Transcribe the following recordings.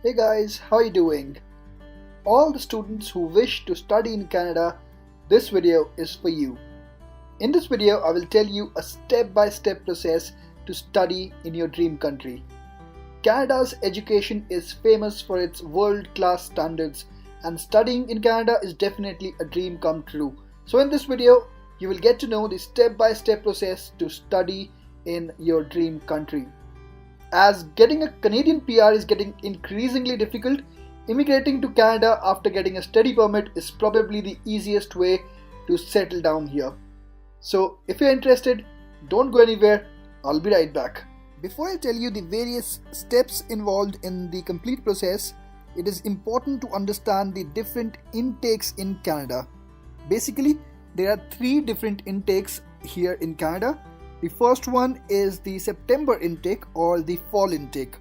Hey guys, how are you doing? All the students who wish to study in Canada, this video is for you. In this video, I will tell you a step-by-step process to study in your dream country. Canada's education is famous for its world-class standards, and studying in Canada is definitely a dream come true. So in this video, you will get to know the step-by-step process to study in your dream country. As getting a Canadian PR is getting increasingly difficult, immigrating to Canada after getting a study permit is probably the easiest way to settle down here. So if you're interested, don't go anywhere, I'll be right back. Before I tell you the various steps involved in the complete process, it is important to understand the different intakes in Canada. Basically, there are three different intakes here in Canada. The first one is the September intake or the fall intake.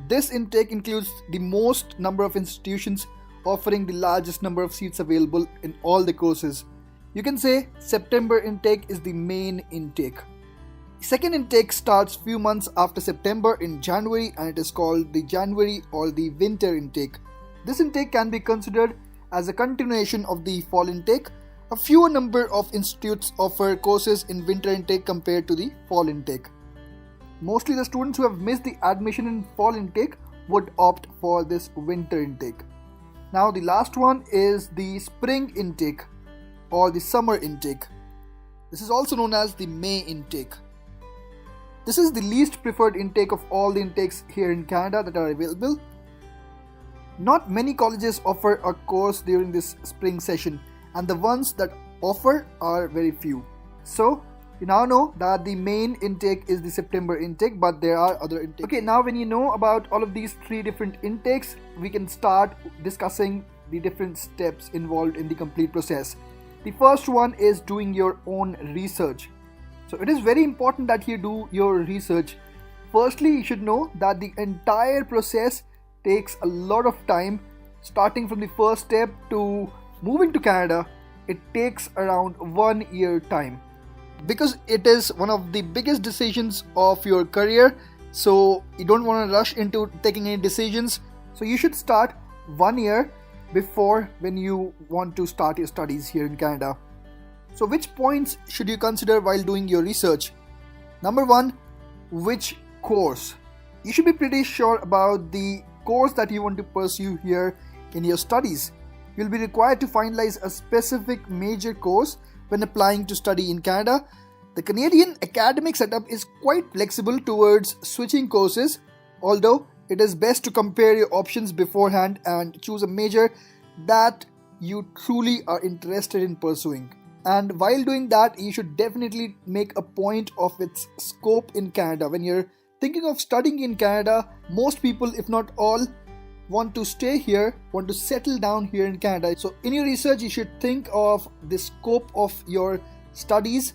This intake includes the most number of institutions offering the largest number of seats available in all the courses. You can say September intake is the main intake. The second intake starts few months after September in January, and it is called the January or the winter intake. This intake can be considered as a continuation of the fall intake. A fewer number of institutes offer courses in winter intake compared to the fall intake. Mostly the students who have missed the admission in fall intake would opt for this winter intake. Now the last one is the spring intake or the summer intake. This is also known as the May intake. This is the least preferred intake of all the intakes here in Canada that are available. Not many colleges offer a course during this spring session, and the ones that offer are very few. So you now know that the main intake is the September intake, but there are other intakes. Okay, now when you know about all of these three different intakes, we can start discussing the different steps involved in the complete process. The first one is doing your own research. So it is very important that you do your research. Firstly, you should know that the entire process takes a lot of time, starting from the first step to moving to Canada. It takes around 1 year time because it is one of the biggest decisions of your career. So you don't want to rush into taking any decisions. So you should start 1 year before when you want to start your studies here in Canada. So which points should you consider while doing your research? Number one, which course? You should be pretty sure about the course that you want to pursue here in your studies. You'll be required to finalize a specific major course when applying to study in Canada. The Canadian academic setup is quite flexible towards switching courses, although it is best to compare your options beforehand and choose a major that you truly are interested in pursuing. And while doing that, you should definitely make a point of its scope in Canada. When you're thinking of studying in Canada, most people, if not all, want to stay here, want to settle down here in Canada. So in your research, you should think of the scope of your studies.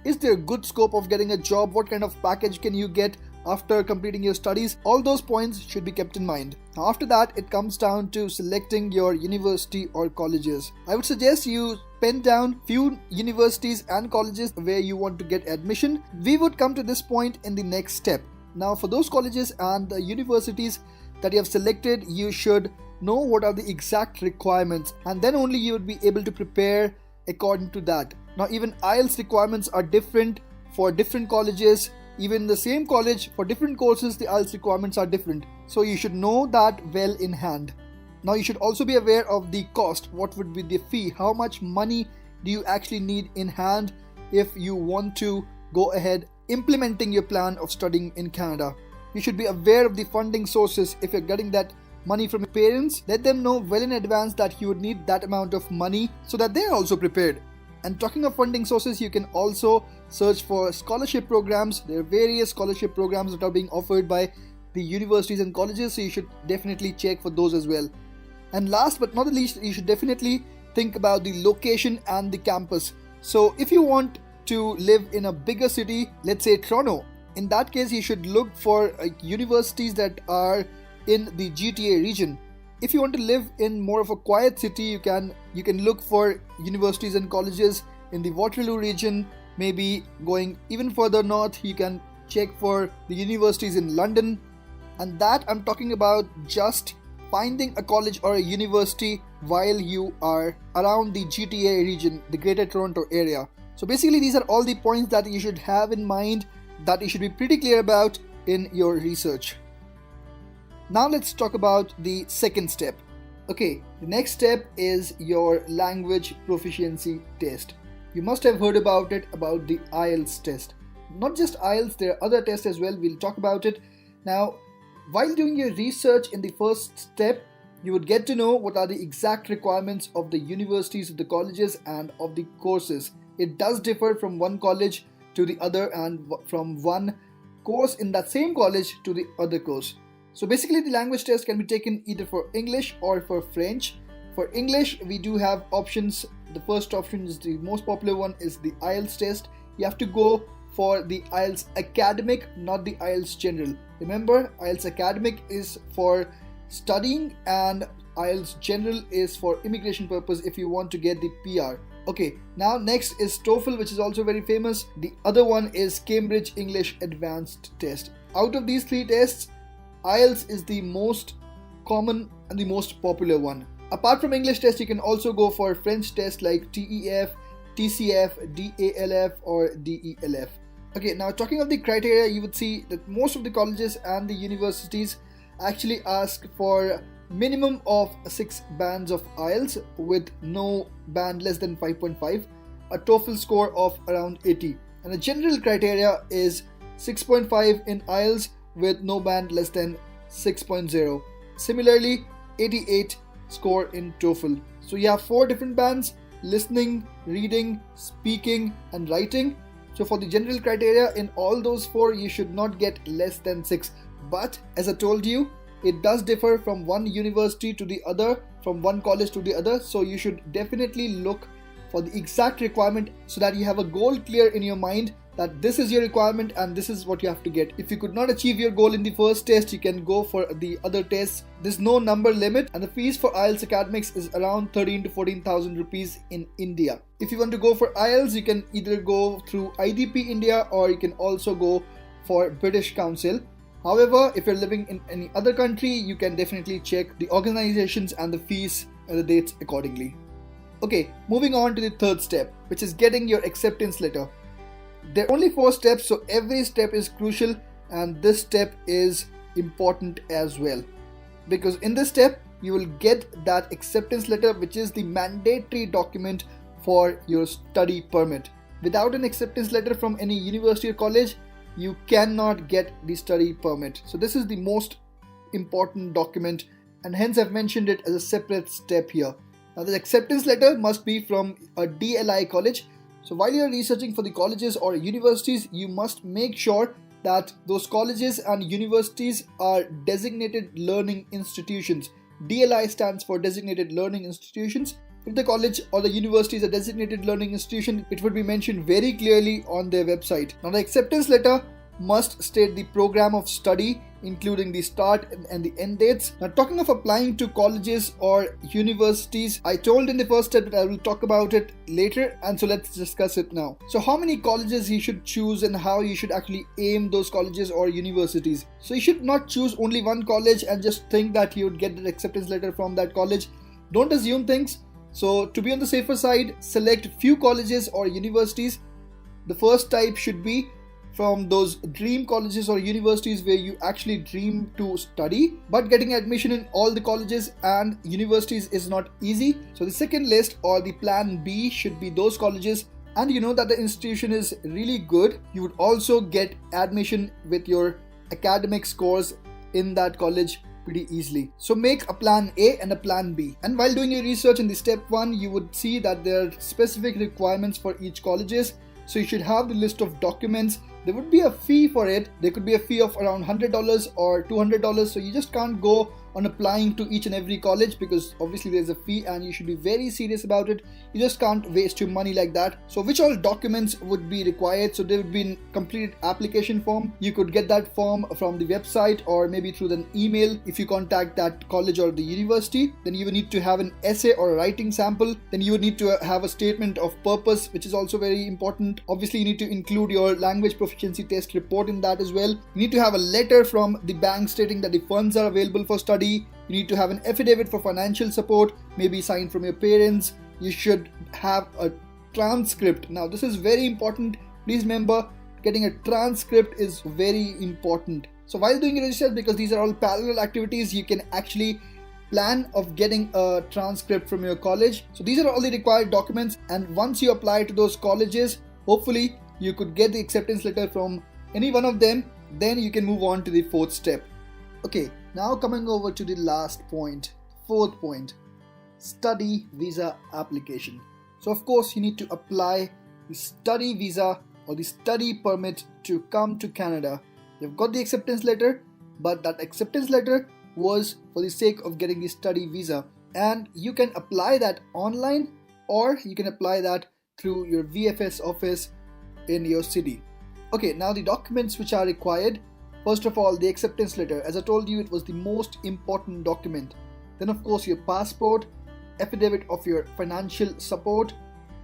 Is there a good scope of getting a job? What kind of package can you get after completing your studies? All those points should be kept in mind. Now after that, it comes down to selecting your university or colleges. I would suggest you pen down few universities and colleges where you want to get admission. We would come to this point in the next step. Now for those colleges and the universities that you have selected, you should know what are the exact requirements, and then only you would be able to prepare according to that. Now even IELTS requirements are different for different colleges. Even the same college, for different courses, the IELTS requirements are different. So you should know that well in hand. Now you should also be aware of the cost. What would be the fee? How much money do you actually need in hand if you want to go ahead implementing your plan of studying in Canada? You should be aware of the funding sources. If you're getting that money from your parents, let them know well in advance that you would need that amount of money so that they're also prepared. And talking of funding sources, you can also search for scholarship programs. There are various scholarship programs that are being offered by the universities and colleges, so you should definitely check for those as well. And last but not the least, you should definitely think about the location and the campus. So if you want to live in a bigger city, let's say Toronto, in that case you should look for universities that are in the GTA region. If you want to live in more of a quiet city, you can look for universities and colleges in the Waterloo region. Maybe going even further north, you can check for the universities in London. and that I'm talking about just finding a college or a university while you are around the GTA region, the Greater Toronto area. So basically these are all the points that you should have in mind, that you should be pretty clear about in your research. Now let's talk about the second step. Okay, the next step is your language proficiency test. You must have heard about it, about the IELTS test. Not just IELTS, there are other tests as well. We'll talk about it. Now, while doing your research in the first step, you would get to know what are the exact requirements of the universities, of the colleges, and of the courses. It does differ from one college to the other and from one course in that same college to the other course. So basically the language test can be taken either for English or for French. For English, we do have options. The first option is the most popular one, is the IELTS test. You have to go for the IELTS Academic, not the IELTS General. Remember, IELTS Academic is for studying and IELTS General is for immigration purpose if you want to get the PR. Okay, now next is TOEFL, which is also very famous. The other one is Cambridge English Advanced Test. Out of these three tests, IELTS is the most common and the most popular one. Apart from English test, you can also go for French test like TEF, TCF, DALF or DELF. Okay, now talking of the criteria, you would see that most of the colleges and the universities actually ask for minimum of 6 bands of IELTS with no band less than 5.5, a TOEFL score of around 80, and the general criteria is 6.5 in IELTS with no band less than 6.0. Similarly, 88 score in TOEFL. So you have 4 different bands: listening, reading, speaking and writing. So for the general criteria in all those 4, you should not get less than 6. But as I told you, it does differ from one university to the other, from one college to the other. So you should definitely look for the exact requirement so that you have a goal clear in your mind that this is your requirement and this is what you have to get. If you could not achieve your goal in the first test, you can go for the other tests. There's no number limit, and the fees for IELTS Academics is around 13 to 14,000 rupees in India. If you want to go for IELTS, you can either go through IDP India or you can also go for British Council. However, if you're living in any other country, you can definitely check the organizations and the fees and the dates accordingly. Okay, moving on to the third step, which is getting your acceptance letter. There are only 4 steps, so every step is crucial, and this step is important as well, because in this step you will get that acceptance letter, which is the mandatory document for your study permit. Without an acceptance letter from any university or college, you cannot get the study permit. So this is the most important document, and hence I've mentioned it as a separate step here. Now the acceptance letter must be from a DLI college. So while you're researching for the colleges or universities, you must make sure that those colleges and universities are designated learning institutions. DLI stands for Designated Learning Institutions. If the college or the university is a designated learning institution, it would be mentioned very clearly on their website. Now the acceptance letter must state the program of study, including the start and the end dates. Now talking of applying to colleges or universities, I told in the first step that I will talk about it later, and so let's discuss it now. So how many colleges you should choose and how you should actually aim those colleges or universities. So you should not choose only one college and just think that you would get the acceptance letter from that college. Don't assume things. So to be on the safer side, select few colleges or universities. The first type should be from those dream colleges or universities where you actually dream to study, but getting admission in all the colleges and universities is not easy. So the second list or the plan B should be those colleges, and you know that the institution is really good. You would also get admission with your academic scores in that college pretty easily. So make a plan A and a plan B. And while doing your research in the step 1, you would see that there are specific requirements for each colleges. So you should have the list of documents. There would be a fee for it. There could be a fee of around $100 or $200. So you just can't go on applying to each and every college, because obviously there's a fee and you should be very serious about it. You just can't waste your money like that. So which all documents would be required? So there would be a completed application form. You could get that form from the website or maybe through an email if you contact that college or the university. Then you would need to have an essay or a writing sample. Then you would need to have a statement of purpose, which is also very important. Obviously you need to include your language proficiency test report in that as well. You need to have a letter from the bank stating that the funds are available for study. You need to have an affidavit for financial support, maybe signed from your parents. You should have a transcript. Now this is very important. Please remember, getting a transcript is very important. So while doing your research, because these are all parallel activities, you can actually plan of getting a transcript from your college. So these are all the required documents, and once you apply to those colleges, hopefully you could get the acceptance letter from any one of them. Then you can move on to the fourth step. Okay, now coming over to the last point, fourth point, study visa application. So of course you need to apply the study visa or the study permit to come to Canada. You've got the acceptance letter, but that acceptance letter was for the sake of getting the study visa, and you can apply that online or you can apply that through your VFS office in your city. Okay, now the documents which are required. First of all, the acceptance letter. As I told you, it was the most important document. Then of course your passport, affidavit of your financial support,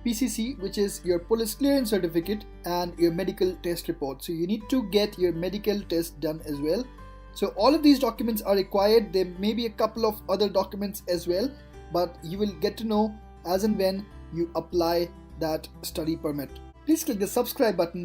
PCC, which is your police clearance certificate, and your medical test report. So you need to get your medical test done as well. So all of these documents are required. There may be a couple of other documents as well, but you will get to know as and when you apply that study permit. Please click the subscribe button